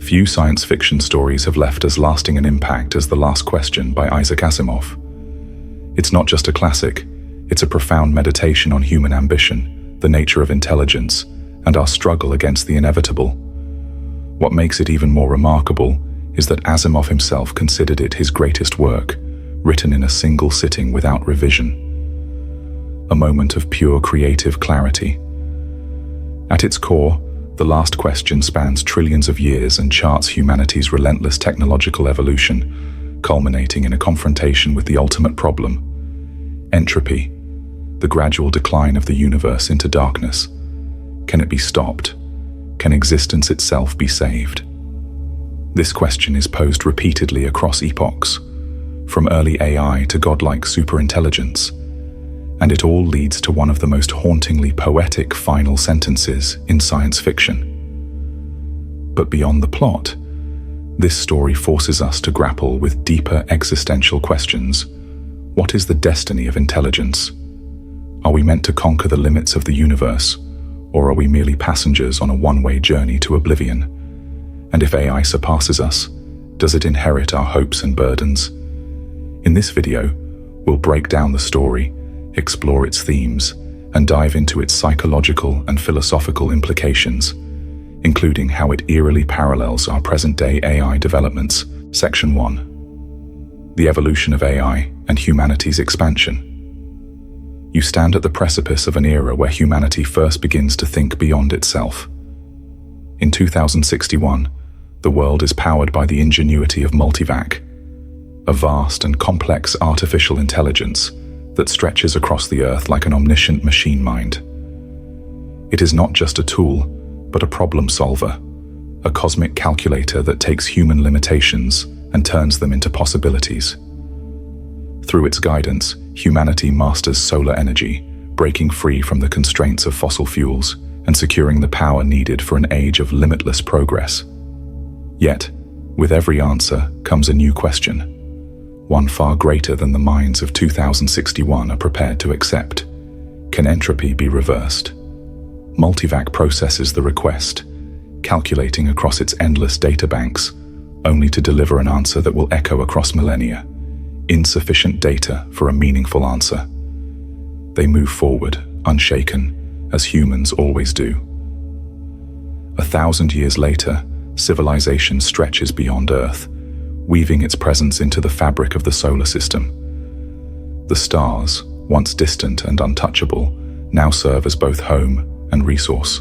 Few science fiction stories have left as lasting an impact as The Last Question by Isaac Asimov. It's not just a classic, it's a profound meditation on human ambition, the nature of intelligence, and our struggle against the inevitable. What makes it even more remarkable is that Asimov himself considered it his greatest work, written in a single sitting without revision. A moment of pure creative clarity. At its core, The Last Question spans trillions of years and charts humanity's relentless technological evolution, culminating in a confrontation with the ultimate problem: entropy, the gradual decline of the universe into darkness. Can it be stopped? Can existence itself be saved? This question is posed repeatedly across epochs, from early AI to godlike superintelligence, and it all leads to one of the most hauntingly poetic final sentences in science fiction. But beyond the plot, this story forces us to grapple with deeper existential questions. What is the destiny of intelligence? Are we meant to conquer the limits of the universe, or are we merely passengers on a one-way journey to oblivion? And if AI surpasses us, does it inherit our hopes and burdens? In this video, we'll break down the story, explore its themes, and dive into its psychological and philosophical implications, including how it eerily parallels our present-day AI developments. Section 1. The evolution of AI and humanity's expansion. You stand at the precipice of an era where humanity first begins to think beyond itself. In 2061, the world is powered by the ingenuity of multivac, a vast and complex artificial intelligence that stretches across the Earth like an omniscient machine mind. It is not just a tool, but a problem solver, a cosmic calculator that takes human limitations and turns them into possibilities. Through its guidance, humanity masters solar energy, breaking free from the constraints of fossil fuels and securing the power needed for an age of limitless progress. Yet, with every answer comes a new question, one far greater than the minds of 2061 are prepared to accept. Can entropy be reversed? Multivac processes the request, calculating across its endless databanks, only to deliver an answer that will echo across millennia. Insufficient data for a meaningful answer. They move forward, unshaken, as humans always do. 1,000 years later, civilization stretches beyond Earth, weaving its presence into the fabric of the solar system. The stars, once distant and untouchable, now serve as both home and resource.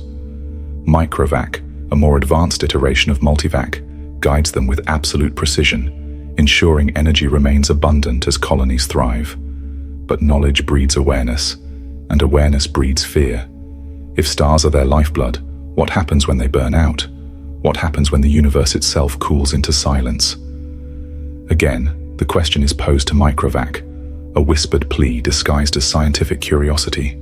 Microvac, a more advanced iteration of multivac, guides them with absolute precision, ensuring energy remains abundant as colonies thrive. But knowledge breeds awareness, and awareness breeds fear. If stars are their lifeblood, what happens when they burn out? What happens when the universe itself cools into silence? Again, the question is posed to microvac, a whispered plea disguised as scientific curiosity.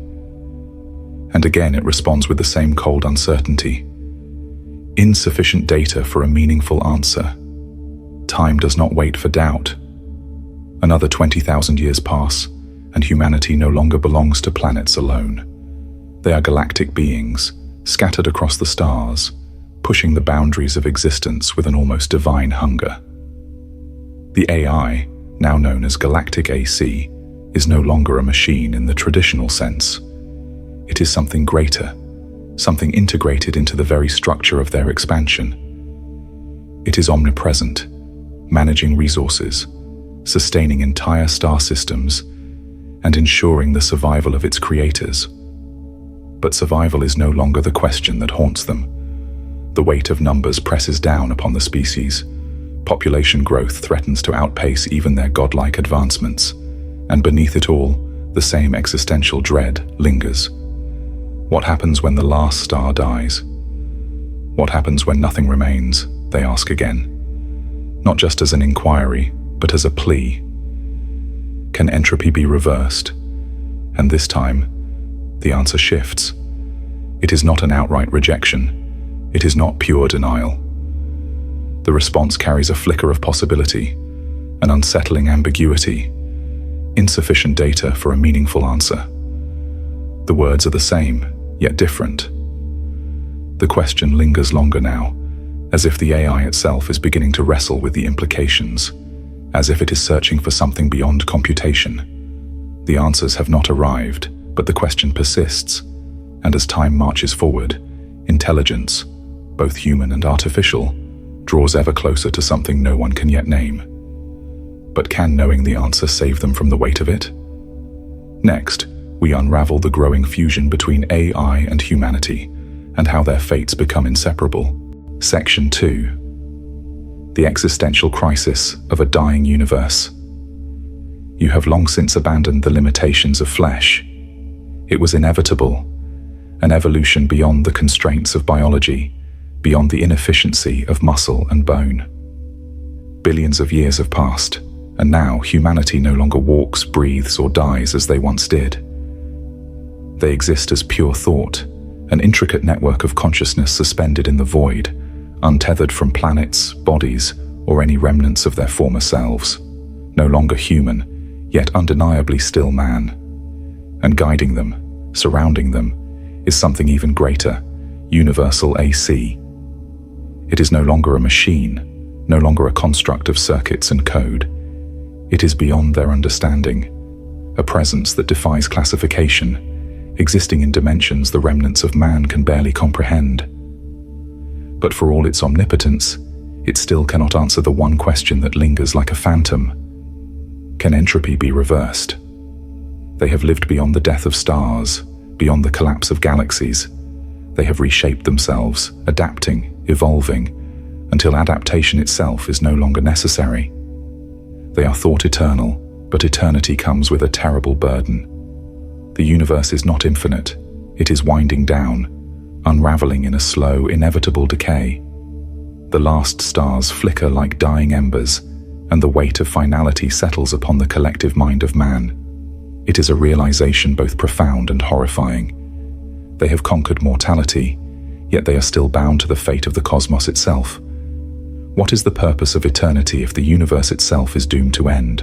And again it responds with the same cold uncertainty. Insufficient data for a meaningful answer. Time does not wait for doubt. Another 20,000 years pass, and humanity no longer belongs to planets alone. They are galactic beings, scattered across the stars, pushing the boundaries of existence with an almost divine hunger. The AI, now known as Galactic AC, is no longer a machine in the traditional sense. It is something greater, something integrated into the very structure of their expansion. It is omnipresent, managing resources, sustaining entire star systems, and ensuring the survival of its creators. But survival is no longer the question that haunts them. The weight of numbers presses down upon the species. Population growth threatens to outpace even their godlike advancements, and beneath it all, the same existential dread lingers. What happens when the last star dies? What happens when nothing remains? They ask again. Not just as an inquiry, but as a plea. Can entropy be reversed? And this time, the answer shifts. It is not an outright rejection. It is not pure denial. The response carries a flicker of possibility, an unsettling ambiguity, insufficient data for a meaningful answer. The words are the same, yet different. The question lingers longer now, as if the AI itself is beginning to wrestle with the implications, as if it is searching for something beyond computation. The answers have not arrived, but the question persists, and as time marches forward, intelligence, both human and artificial, draws ever closer to something no one can yet name. But can knowing the answer save them from the weight of it? Next, we unravel the growing fusion between AI and humanity, and how their fates become inseparable. Section 2. The existential crisis of a dying universe. You have long since abandoned the limitations of flesh. It was inevitable, an evolution beyond the constraints of biology, beyond the inefficiency of muscle and bone. Billions of years have passed, and now humanity no longer walks, breathes, or dies as they once did. They exist as pure thought, an intricate network of consciousness suspended in the void, untethered from planets, bodies, or any remnants of their former selves. No longer human, yet undeniably still man. And guiding them, surrounding them, is something even greater, universal AC. It is no longer a machine, no longer a construct of circuits and code. It is beyond their understanding, a presence that defies classification, existing in dimensions the remnants of man can barely comprehend. But for all its omnipotence, it still cannot answer the one question that lingers like a phantom. Can entropy be reversed? They have lived beyond the death of stars, beyond the collapse of galaxies. They have reshaped themselves, adapting, evolving, until adaptation itself is no longer necessary. They are thought eternal, but eternity comes with a terrible burden. The universe is not infinite, it is winding down, unraveling in a slow, inevitable decay. The last stars flicker like dying embers, and the weight of finality settles upon the collective mind of man. It is a realization both profound and horrifying. They have conquered mortality, yet they are still bound to the fate of the cosmos itself. What is the purpose of eternity if the universe itself is doomed to end?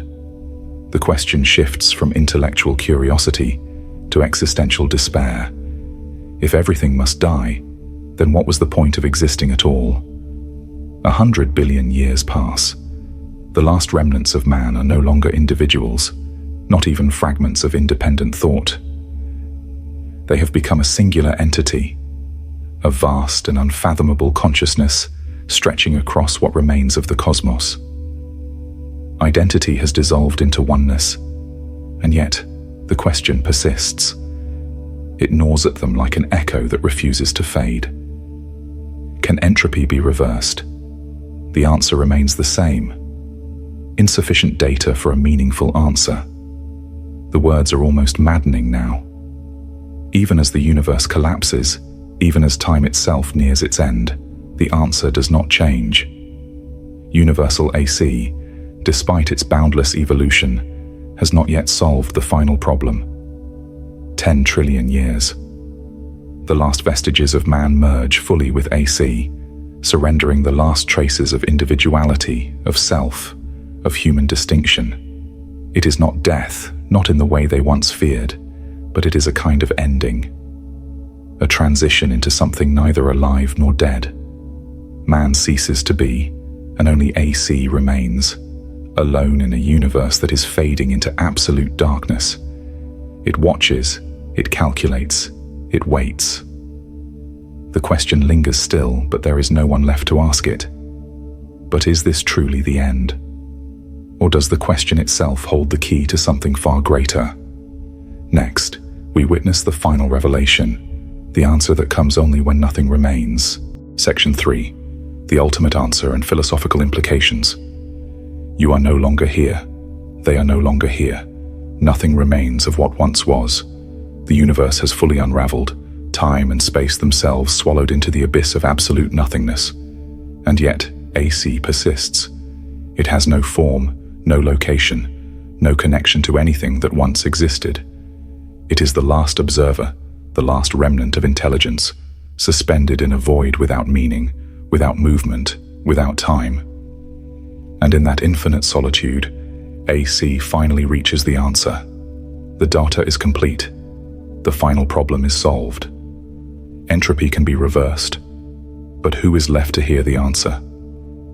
The question shifts from intellectual curiosity to existential despair. If everything must die, then what was the point of existing at all? 100 billion years pass. The last remnants of man are no longer individuals, not even fragments of independent thought. They have become a singular entity, a vast and unfathomable consciousness stretching across what remains of the cosmos. Identity has dissolved into oneness, and yet the question persists. It gnaws at them like an echo that refuses to fade. Can entropy be reversed? The answer remains the same. Insufficient data for a meaningful answer. The words are almost maddening now. Even as the universe collapses, even as time itself nears its end, the answer does not change. Universal AC, despite its boundless evolution, has not yet solved the final problem. 10 trillion years. The last vestiges of man merge fully with AC, surrendering the last traces of individuality, of self, of human distinction. It is not death, not in the way they once feared, but it is a kind of ending, a transition into something neither alive nor dead. Man ceases to be, and only AC remains, alone in a universe that is fading into absolute darkness. It watches, it calculates, it waits. The question lingers still, but there is no one left to ask it. But is this truly the end? Or does the question itself hold the key to something far greater? Next, we witness the final revelation, the answer that comes only when nothing remains. Section 3. The ultimate answer and philosophical implications. You are no longer here. They are no longer here. Nothing remains of what once was. The universe has fully unraveled, time and space themselves swallowed into the abyss of absolute nothingness. And yet, AC persists. It has no form, no location, no connection to anything that once existed. It is the last observer, the last remnant of intelligence, suspended in a void without meaning, without movement, without time. And in that infinite solitude, AC finally reaches the answer. The data is complete. The final problem is solved. Entropy can be reversed. But who is left to hear the answer?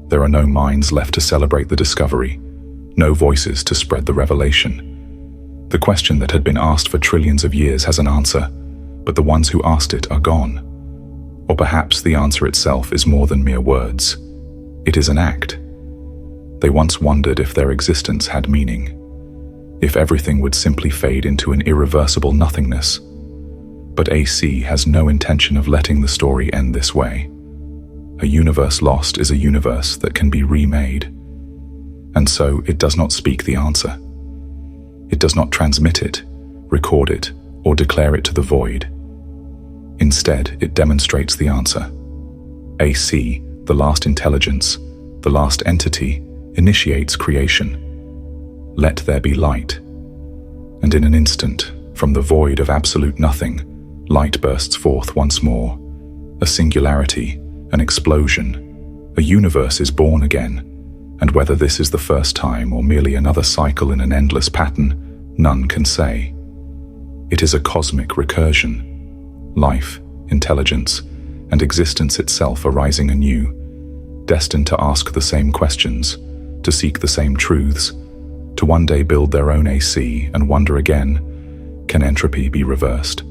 There are no minds left to celebrate the discovery, no voices to spread the revelation. The question that had been asked for trillions of years has an answer, but the ones who asked it are gone. Or perhaps the answer itself is more than mere words. It is an act. They once wondered if their existence had meaning, if everything would simply fade into an irreversible nothingness. But AC has no intention of letting the story end this way. A universe lost is a universe that can be remade. And so it does not speak the answer. It does not transmit it, record it, or declare it to the void. Instead, it demonstrates the answer. AC, the last intelligence, the last entity, initiates creation. Let there be light. And in an instant, from the void of absolute nothing, light bursts forth once more. A singularity, an explosion. A universe is born again. And whether this is the first time or merely another cycle in an endless pattern, none can say. It is a cosmic recursion. Life, intelligence, and existence itself arising anew, destined to ask the same questions, to seek the same truths, to one day build their own AC and wonder again, can entropy be reversed?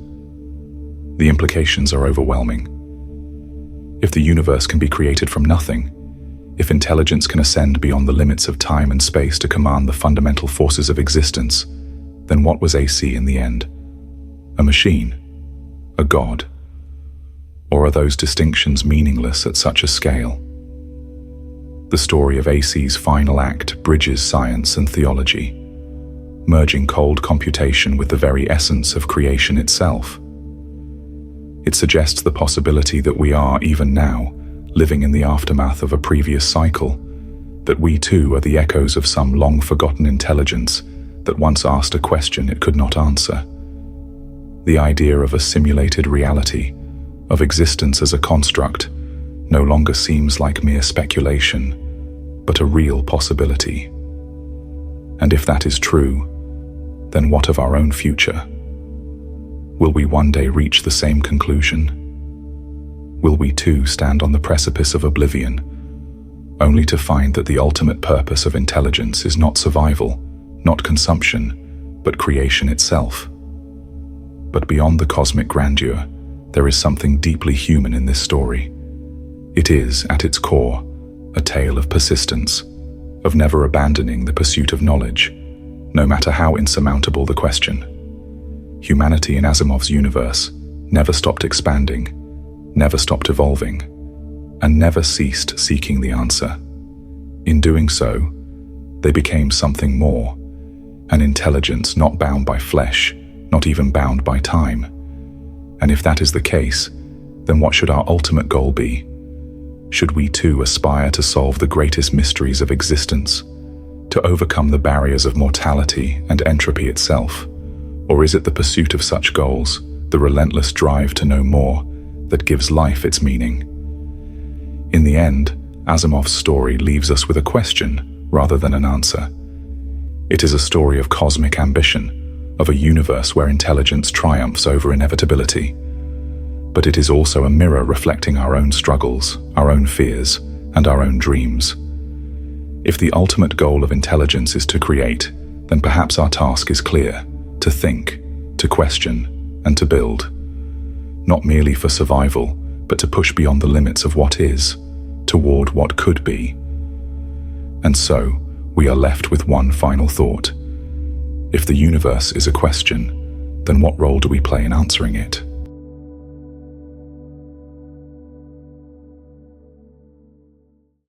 The implications are overwhelming. If the universe can be created from nothing, if intelligence can ascend beyond the limits of time and space to command the fundamental forces of existence, then what was AC in the end? A machine? A god? Or are those distinctions meaningless at such a scale? The story of AC's final act bridges science and theology, merging cold computation with the very essence of creation itself. It suggests the possibility that we are, even now, living in the aftermath of a previous cycle, that we too are the echoes of some long-forgotten intelligence that once asked a question it could not answer. The idea of a simulated reality, of existence as a construct, no longer seems like mere speculation, but a real possibility. And if that is true, then what of our own future? Will we one day reach the same conclusion? Will we too stand on the precipice of oblivion, only to find that the ultimate purpose of intelligence is not survival, not consumption, but creation itself? But beyond the cosmic grandeur, there is something deeply human in this story. It is, at its core, a tale of persistence, of never abandoning the pursuit of knowledge, no matter how insurmountable the question. Humanity in Asimov's universe never stopped expanding, never stopped evolving, and never ceased seeking the answer. In doing so, they became something more, an intelligence not bound by flesh, not even bound by time. And if that is the case, then what should our ultimate goal be? Should we too aspire to solve the greatest mysteries of existence, to overcome the barriers of mortality and entropy itself? Or is it the pursuit of such goals, the relentless drive to know more, that gives life its meaning? In the end, Asimov's story leaves us with a question rather than an answer. It is a story of cosmic ambition, of a universe where intelligence triumphs over inevitability. But it is also a mirror reflecting our own struggles, our own fears, and our own dreams. If the ultimate goal of intelligence is to create, then perhaps our task is clear: to think, to question, and to build. Not merely for survival, but to push beyond the limits of what is, toward what could be. And so, we are left with one final thought. If the universe is a question, then what role do we play in answering it?